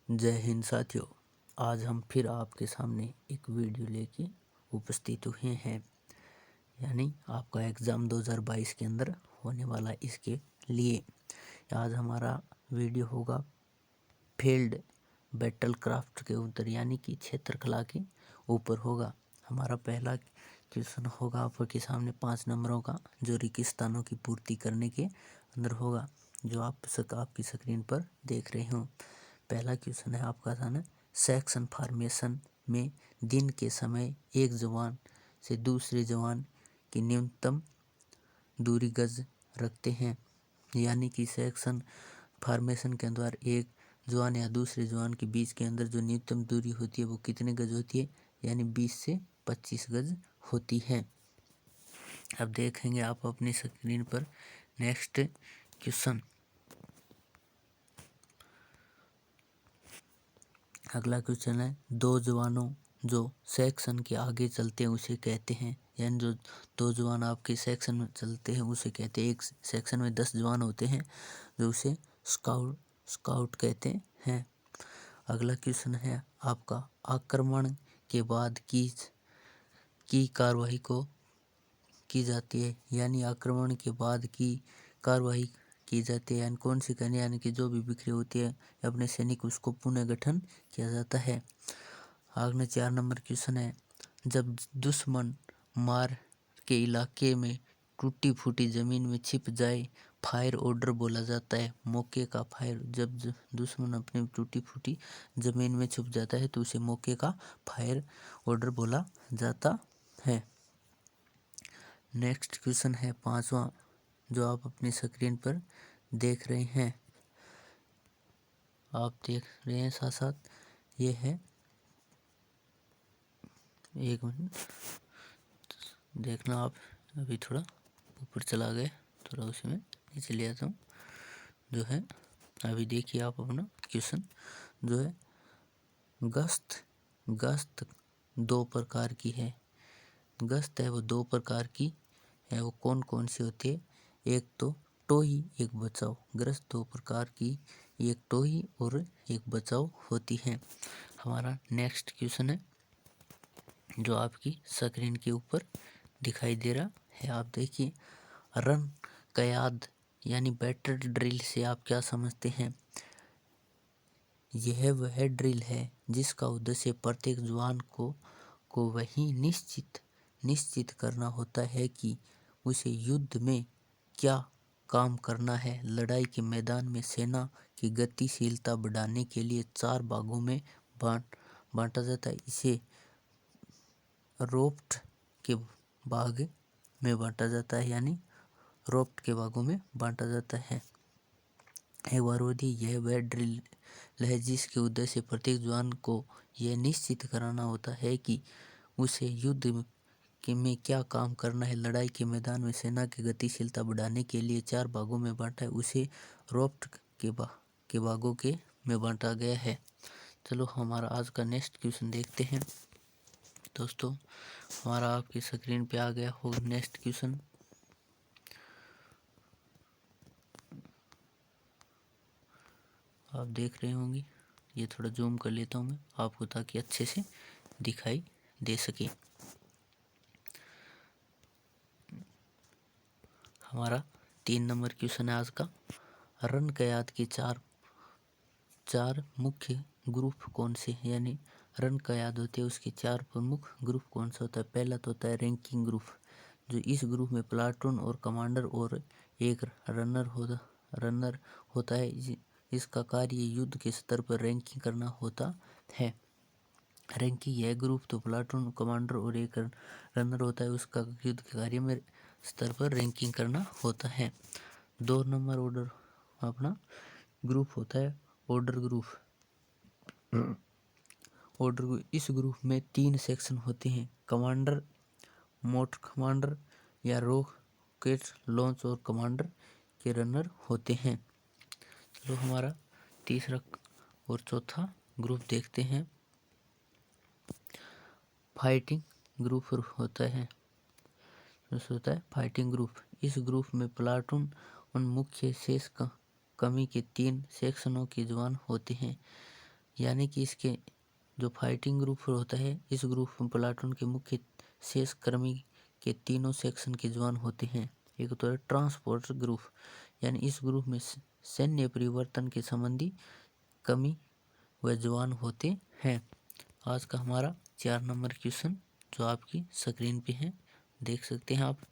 जय हिंद साथियों। आज हम फिर आपके सामने एक वीडियो लेके उपस्थित हुए हैं, यानी आपका एग्ज़ाम 2022 के अंदर होने वाला इसके लिए। आज हमारा वीडियो होगा फील्ड बैटल क्राफ्ट के ऊपर, यानी कि क्षेत्र कला के ऊपर होगा। हमारा पहला क्वेश्चन होगा आपके सामने 5 नंबरों का, जो रेगिस्तानों की पूर्ति करने के अंदर होगा, जो आपकी स्क्रीन पर देख रहे हो। पहला क्वेश्चन है आपका था सेक्शन फॉर्मेशन में दिन के समय एक जवान से दूसरे जवान की न्यूनतम दूरी गज रखते हैं, यानी कि सेक्शन फॉर्मेशन के अंदर एक जवान या दूसरे जवान के बीच के अंदर जो न्यूनतम दूरी होती है वो कितने गज होती है, यानी 20 से 25 गज होती है। अब देखेंगे आप अपनी स्क्रीन पर नेक्स्ट क्वेश्चन। अगला क्वेश्चन है दो जवानों जो सेक्शन के आगे चलते हैं उसे कहते हैं, यानी जो दो जवान आपके सेक्शन में चलते हैं उसे कहते हैं। एक सेक्शन में 10 जवान होते हैं जो उसे स्काउट कहते हैं। अगला क्वेश्चन है आपका आक्रमण के बाद की कार्रवाई को की जाती है, यानी आक्रमण के बाद की कार्रवाई की जाती है, यानी कौन सी करनी, यानी कि जो भी बिखरी होती है अपने सैनिक उसको पुनः गठन किया जाता है। आगे 4 नंबर क्वेश्चन है जब दुश्मन मार के इलाके में टूटी फूटी जमीन में छिप जाए फायर ऑर्डर बोला जाता है। मौके का फायर, जब दुश्मन अपनी टूटी फूटी जमीन में छुप जाता है तो उसे मौके का फायर ऑर्डर बोला जाता है। नेक्स्ट क्वेश्चन है 5वां, जो आप अपनी स्क्रीन पर देख रहे हैं, आप देख रहे हैं साथ साथ, ये है, एक मिनट देखना आप, अभी थोड़ा ऊपर चला गए, थोड़ा उसी में नीचे ले आता हूँ। जो है अभी देखिए आप अपना क्वेश्चन जो है गश्त 2 प्रकार की है। गश्त है वो 2 प्रकार की है, वो कौन कौन सी होती है, एक तो टोही एक बचाव। गश्त 2 प्रकार की, एक टोही और एक बचाव होती है। हमारा नेक्स्ट क्वेश्चन है जो आपकी स्क्रीन के ऊपर दिखाई दे रहा है, आप देखिए। रन कयाद यानी बैटल ड्रिल से आप क्या समझते हैं। यह वह ड्रिल है जिसका उद्देश्य प्रत्येक जवान को वही निश्चित करना होता है कि उसे युद्ध में क्या काम करना है। लड़ाई के मैदान में सेना की गतिशीलता बढ़ाने के लिए 4 भागों में बांटा जाता है। इसे रोप्ट के भाग में बांटा जाता है, यानी रोप्ट के भागों में बांटा जाता है। एक बार यह वह ड्रिल है जिसके उद्देश्य प्रत्येक जवान को यह निश्चित कराना होता है कि उसे युद्ध में क्या काम करना है। लड़ाई के मैदान में सेना की गतिशीलता बढ़ाने के लिए 4 भागों में बांटा है, उसे रोप्ट के भागों के में बांटा गया है। चलो हमारा आज का नेक्स्ट क्वेश्चन देखते हैं। दोस्तों हमारा आपकी स्क्रीन पे आ गया हो नेक्स्ट क्वेश्चन। आप देख रहे होंगे, ये थोड़ा जूम कर लेता हूँ मैं आपको ताकि अच्छे से दिखाई दे सके। हमारा 3 नंबर क्वेश्चन है आज का, रन कयाद के चार मुख्य ग्रुप कौन से हैं, यानी रन कयाद होते हैं उसके 4 प्रमुख ग्रुप कौन सा होता है। पहला तो होता है रैंकिंग ग्रुप, जो इस ग्रुप में प्लाटून और कमांडर और एक रनर होता है। इसका कार्य युद्ध के स्तर पर रैंकिंग करना होता है। रैंकिंग यह ग्रुप तो प्लाटून कमांडर और एक रनर होता है, उसका युद्ध के कार्य में स्तर पर रैंकिंग करना होता है। 2 नंबर ऑर्डर अपना ग्रुप होता है ऑर्डर ग्रुप। इस ग्रुप में 3 सेक्शन होते हैं, कमांडर, मोटर कमांडर या रॉकेट लॉन्च और कमांडर के रनर होते हैं। चलो हमारा तीसरा और चौथा ग्रुप देखते हैं। फाइटिंग ग्रुप होता है फाइटिंग ग्रुप। इस ग्रुप में प्लाटून उन मुख्य शेष कमी के 3 सेक्शनों के जवान होते हैं। यानी कि इसके जो फाइटिंग ग्रुप होता है, इस ग्रुप में प्लाटून के मुख्य शेष कर्मी के तीनों सेक्शन के जवान होते हैं। एक तो है ट्रांसपोर्ट ग्रुप, यानी इस ग्रुप में सैन्य परिवर्तन के संबंधी कमी व जवान होते हैं। आज का हमारा 4 नंबर क्वेश्चन जो आपकी स्क्रीन पे है, देख सकते हैं आप।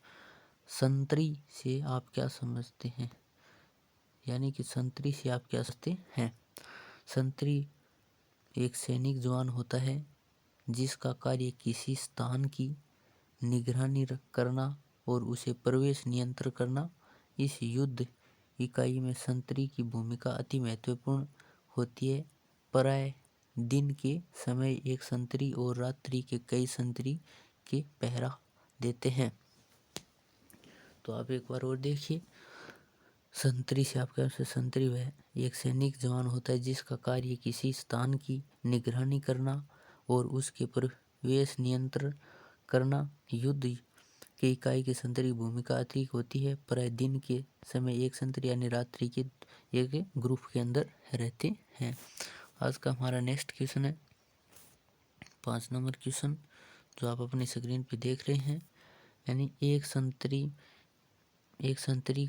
संतरी से आप क्या समझते हैं, यानी कि संतरी से आप क्या समझते हैं। संतरी एक सैनिक जवान होता है जिसका कार्य किसी स्थान की निगरानी करना और उसे प्रवेश नियंत्रण करना। इस युद्ध इकाई में संतरी की भूमिका अति महत्वपूर्ण होती है। प्राय दिन के समय एक संतरी और रात्रि के कई संतरी के पहरा देते हैं। तो आप एक बार और देखिए, संतरी से आपके से संतरी वह एक सैनिक जवान होता है जिसका कार्य किसी स्थान की निगरानी करना और उसके प्रवेश नियंत्रण करना। युद्ध के इकाई की संतरी भूमिका अतिरिक्त होती है। प्राय दिन के समय एक संतरी यानी रात्रि के एक ग्रुप के अंदर रहते हैं। आज का हमारा नेक्स्ट क्वेश्चन है 5 नंबर क्वेश्चन जो आप अपनी स्क्रीन पे देख रहे हैं। यानी एक संतरी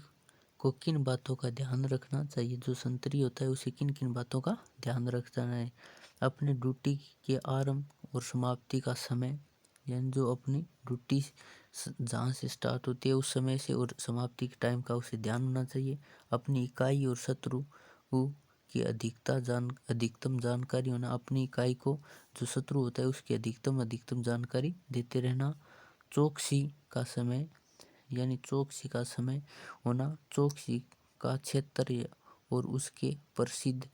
को किन बातों का ध्यान रखना चाहिए। जो संतरी होता है उसे किन किन बातों का ध्यान रखना है। अपने ड्यूटी के आरंभ और समाप्ति का समय, यानी जो अपनी ड्यूटी जहाँ से स्टार्ट होती है उस समय से और समाप्ति के टाइम का उसे ध्यान होना चाहिए। अपनी इकाई और शत्रु की अधिकतम जानकारी होना। अपनी इकाई को जो शत्रु होता है उसकी अधिकतम जानकारी देते रहना। चौकसी का समय, यानी चौकसी का समय होना। चौकसी का क्षेत्र और उसके प्रसिद्ध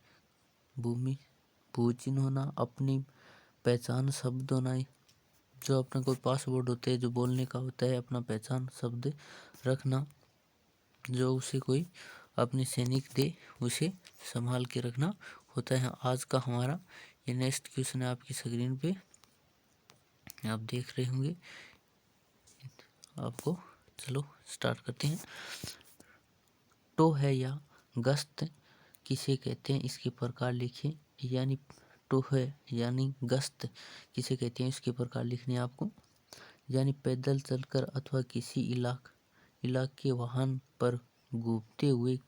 भूचिन्ह होना। अपनी पहचान शब्द होना, जो अपना कोई पासवर्ड होता है जो बोलने का होता है, अपना पहचान शब्द रखना जो उसे कोई अपने सैनिक दे उसे संभाल के रखना होता है। आज का हमारा ये नेक्स्ट क्वेश्चन है आपकी स्क्रीन पे आप देख रहे होंगे आपको। चलो स्टार्ट करते हैं। टो है या गश्त किसे कहते हैं, इसके प्रकार लिखिए। यानी टो है यानी गश्त किसे कहते हैं, इसके प्रकार लिखने आपको। यानी पैदल चलकर अथवा किसी इलाके वाहन पर घूमते हुए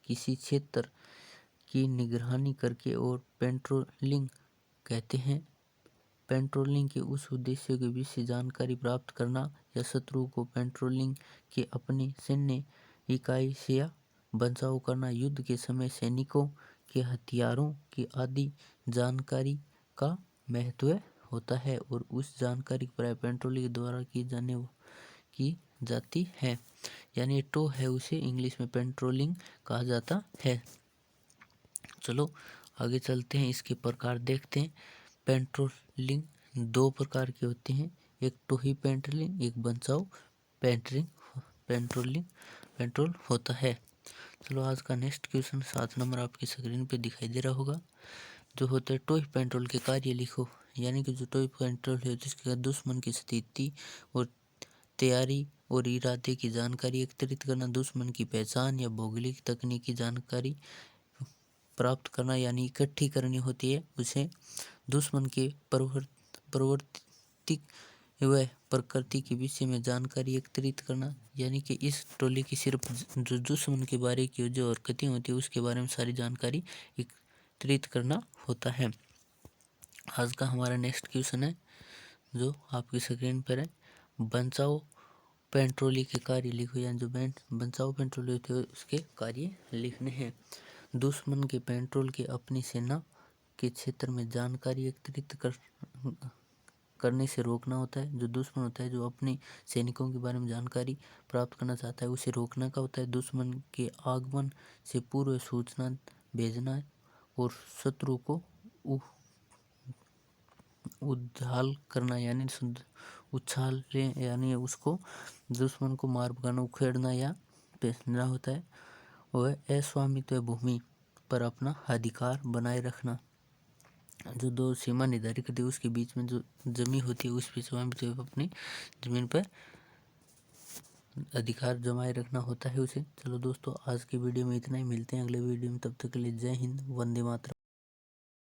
किसी क्षेत्र की निगरानी करके और पेट्रोलिंग कहते हैं। पेट्रोलिंग के उस उद्देश्य के विषय जानकारी प्राप्त करना या शत्रु को पेट्रोलिंग के अपनी सैन्य इकाई से बचाव करना। युद्ध के समय सैनिकों के हथियारों की आदि जानकारी का महत्व होता है और उस जानकारी प्राय पेट्रोलिंग द्वारा की जाती है। यानी टो है उसे इंग्लिश में पेट्रोलिंग कहा जाता है। चलो आगे चलते हैं, इसके प्रकार देखते हैं। पेट्रोलिंग 2 प्रकार के होते हैं, एक टोही पेट्रोलिंग, एक बचाव पेट्रोल होता है। चलो आज का नेक्स्ट क्वेश्चन 7 नंबर आपकी स्क्रीन पे दिखाई दे रहा होगा जो होता है टोही पेट्रोल के कार्य लिखो। यानी कि जो टोही पेट्रोल है जिसके दुश्मन की स्थिति और तैयारी और इरादे की जानकारी एकत्रित करना। दुश्मन की पहचान या भौगोलिक तकनीकी जानकारी प्राप्त करना, यानी इकट्ठी करनी होती है उसे। दुश्मन के प्रवृत्ति व प्रकृति के विषय में जानकारी एकत्रित करना, यानी कि इस टोली की सिर्फ जो दुश्मन के बारे की जो हरकतें होती है उसके बारे में सारी जानकारी एकत्रित करना होता है। आज का हमारा नेक्स्ट क्वेश्चन है जो आपकी स्क्रीन पर है। बचाव पेट्रोलिंग के कार्य लिखो। यानी जो बचाव पेट्रोलिंग होते हैं उसके कार्य लिखने हैं। दुश्मन के पेट्रोल के अपनी सेना के क्षेत्र में जानकारी एकत्रित करने से रोकना होता है। जो दुश्मन होता है जो अपने सैनिकों के बारे में जानकारी प्राप्त करना चाहता है उसे रोकने का होता है। दुश्मन के आगमन से पूर्व सूचना भेजना और शत्रु को उछाल करना, यानी उछालने यानी उसको दुश्मन को मार भगाना, उखेड़ना या पेशना होता है। वह अस्वामित्व भूमि पर अपना अधिकार बनाए रखना। जो 2 सीमा निर्धारित करती है उसके बीच में जो जमी होती है उस पर स्वामित्व अपनी जमीन पर अधिकार जमाए रखना होता है उसे। चलो दोस्तों आज की वीडियो में इतना ही, मिलते हैं अगले वीडियो में, तब तक के लिए जय हिंद, वंदे मातरम।